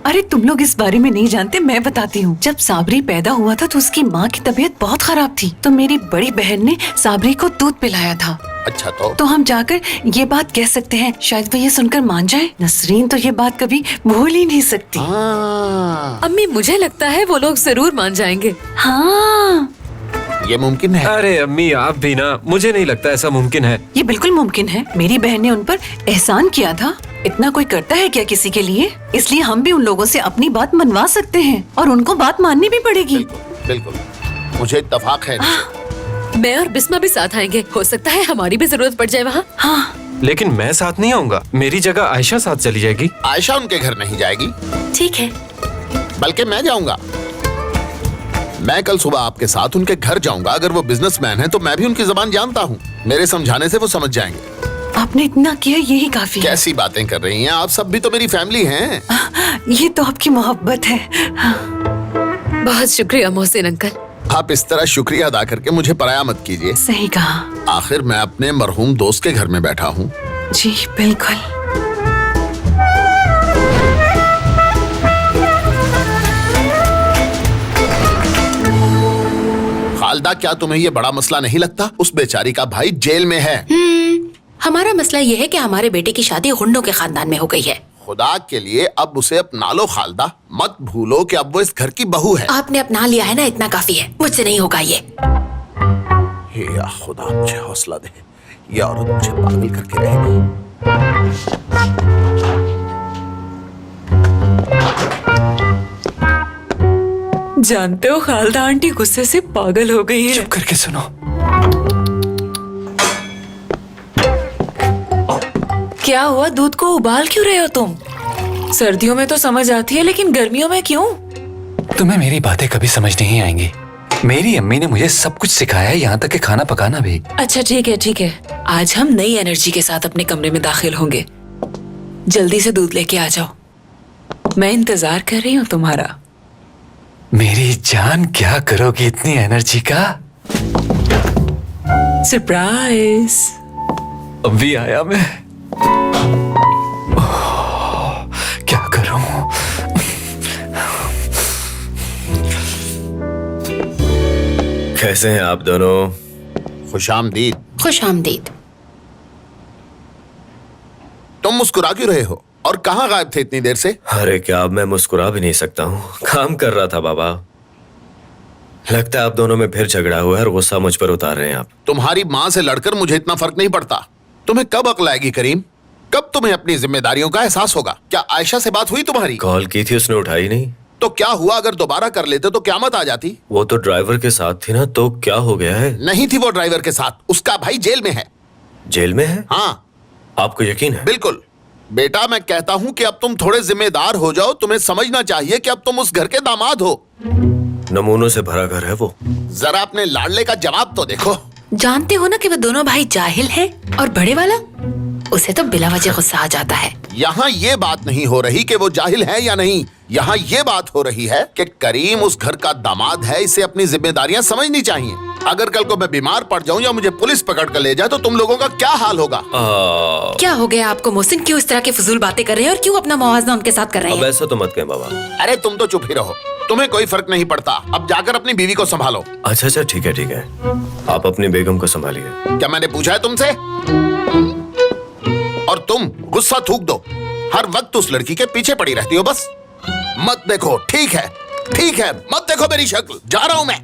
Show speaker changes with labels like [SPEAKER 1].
[SPEAKER 1] अरे तुम लोग इस बारे में नहीं जानते, मैं बताती हूँ। जब साबरी पैदा हुआ था तो उसकी माँ की तबीयत बहुत खराब थी, तो मेरी बड़ी बहन ने साबरी को दूध पिलाया था।
[SPEAKER 2] अच्छा तो
[SPEAKER 1] हम जाकर ये बात कह सकते हैं, शायद वो ये सुनकर मान जाए। नसरीन तो ये बात कभी भूल ही नहीं सकती।
[SPEAKER 3] अम्मी मुझे लगता है वो लोग जरूर मान जाएंगे।
[SPEAKER 1] हाँ,
[SPEAKER 2] ये मुमकिन है।
[SPEAKER 4] अरे अम्मी आप भी ना, मुझे नहीं लगता ऐसा मुमकिन है।
[SPEAKER 1] ये बिल्कुल मुमकिन है। मेरी बहन ने उन पर एहसान किया था। इतना कोई करता है क्या किसी के लिए? इसलिए हम भी उन लोगों से अपनी बात मनवा सकते हैं और उनको बात माननी भी पड़ेगी।
[SPEAKER 2] बिल्कुल बिल्कुल, मुझे इत्तेफाक है।
[SPEAKER 3] मैं और बिस्मा भी साथ आएंगे, हो सकता है हमारी भी जरूरत पड़ जाए वहाँ।
[SPEAKER 1] हाँ,
[SPEAKER 4] लेकिन मैं साथ नहीं आऊंगा, मेरी जगह आयशा साथ चली जाएगी।
[SPEAKER 2] आयशा उनके घर नहीं जाएगी,
[SPEAKER 3] ठीक है।
[SPEAKER 2] बल्कि मैं जाऊंगा। मैं कल सुबह आपके साथ उनके घर जाऊंगा। अगर वो बिजनेसमैन है तो मैं भी उनकी जबान जानता हूँ। मेरे समझाने से वो समझ जाएंगे।
[SPEAKER 1] आपने इतना किया, यही काफी है।
[SPEAKER 2] कैसी बातें कर रही हैं आप? सब भी तो मेरी फैमिली हैं।
[SPEAKER 1] ये तो आपकी मोहब्बत है।
[SPEAKER 3] बहुत शुक्रिया मोहसिन अंकल।
[SPEAKER 2] आप इस तरह शुक्रिया अदा करके मुझे पराया मत कीजिए।
[SPEAKER 1] सही कहा।
[SPEAKER 2] आखिर मैं अपने मरहूम दोस्त के घर में बैठा हूँ।
[SPEAKER 1] जी बिल्कुल।
[SPEAKER 2] खालदा, क्या तुम्हें ये बड़ा मसला नहीं लगता? उस बेचारी का भाई जेल में है।
[SPEAKER 5] हमारा मसला ये है कि हमारे बेटे की शादी गुंडों के खानदान में हो गई है।
[SPEAKER 2] खुदा के लिए अब उसे अपना लो खालदा। मत भूलो कि अब वो इस घर की बहू है।
[SPEAKER 5] आपने अपना लिया है ना, इतना काफी है। मुझसे नहीं होगा ये।
[SPEAKER 2] हे या खुदा, मुझे हौसला दे। ये औरत मुझे पागल करके रहेगी।
[SPEAKER 1] जानते हो खालदा आंटी गुस्से से पागल हो गई है।
[SPEAKER 4] चुप करके सुनो।
[SPEAKER 6] क्या हुआ? दूध को उबाल क्यों रहे हो तुम? सर्दियों में तो समझ आती है, लेकिन गर्मियों में क्यों?
[SPEAKER 7] तुम्हें मेरी बातें कभी समझ नहीं आएंगी। मेरी अम्मी ने मुझे सब कुछ सिखाया है, यहाँ तक कि खाना पकाना भी।
[SPEAKER 6] अच्छा ठीक है ठीक है, आज हम नई एनर्जी के साथ अपने कमरे में दाखिल होंगे। जल्दी से दूध लेके आ जाओ, मैं इंतजार कर रही हूँ तुम्हारा।
[SPEAKER 7] मेरी जान, क्या करोगी इतनी एनर्जी का?
[SPEAKER 6] सरप्राइज।
[SPEAKER 7] अभी आया मैं। क्या करूं?
[SPEAKER 8] कैसे हैं आप दोनों?
[SPEAKER 2] खुशामदीद।
[SPEAKER 5] खुशामदीद।
[SPEAKER 2] तुम मुस्कुरा क्यों रहे हो? और कहाँ गायब थे इतनी देर से?
[SPEAKER 8] अरे क्या, अब मैं मुस्कुरा भी नहीं सकता हूँ। काम कर रहा था बाबा। लगता है आप दोनों में फिर झगड़ा हुआ है और गुस्सा मुझ पर उतार रहे हैं आप।
[SPEAKER 2] तुम्हारी माँ से लड़कर मुझे इतना फर्क नहीं पड़ता। तुम्हें कब अक्ल आएगी करीम? कब तुम्हें अपनी जिम्मेदारियों का एहसास होगा? क्या आयशा से बात हुई तुम्हारी?
[SPEAKER 8] कॉल की थी, उसने उठाई नहीं।
[SPEAKER 2] तो क्या हुआ? अगर दोबारा कर लेते तो क्यामत आ जाती।
[SPEAKER 8] वो तो ड्राइवर के साथ थी ना, तो क्या हो गया है?
[SPEAKER 2] नहीं थी वो ड्राइवर के साथ, उसका भाई जेल में है।
[SPEAKER 8] जेल में है?
[SPEAKER 2] हाँ
[SPEAKER 8] आपको यकीन है?
[SPEAKER 2] बिल्कुल। बेटा, मैं कहता हूँ कि अब तुम थोड़े जिम्मेदार हो जाओ। तुम्हें समझना चाहिए कि अब तुम उस घर के दामाद हो।
[SPEAKER 8] नमूनों से भरा घर है वो।
[SPEAKER 2] जरा अपने लाडले का जवाब तो देखो।
[SPEAKER 5] जानते हो ना कि वो दोनों भाई जाहिल हैं, और बड़े वाला, उसे तो बिला वजह गुस्सा आ जाता है।
[SPEAKER 2] यहाँ ये बात नहीं हो रही कि वो जाहिल है या नहीं। यहाँ ये बात हो रही है कि करीम उस घर का दामाद है, इसे अपनी जिम्मेदारियां समझनी चाहिए। अगर कल को मैं बीमार पड़ जाऊं या मुझे पुलिस पकड़ कर ले जाए तो तुम लोगों का क्या हाल होगा?
[SPEAKER 5] क्या हो गया आपको मोहसिन? क्यों इस तरह के फजूल बातें कर रहे हैं और क्यों अपना मुआवजा उनके साथ कर रहे
[SPEAKER 8] अब
[SPEAKER 5] हैं?
[SPEAKER 8] ऐसा तो मत कहें बाबा।
[SPEAKER 2] अरे तुम तो चुप ही रहो, तुम्हें कोई फर्क नहीं पड़ता। अब जाकर अपनी बीवी को संभालो।
[SPEAKER 8] अच्छा अच्छा ठीक है ठीक है, आप अपनी बेगम को संभालिए।
[SPEAKER 2] क्या मैंने पूछा है तुमसे? और तुम गुस्सा थूक दो। हर वक्त उस लड़की के पीछे पड़ी रहती हो बस। मत देखो, ठीक है ठीक है, मत देखो मेरी शक्ल। जा रहा हूं मैं।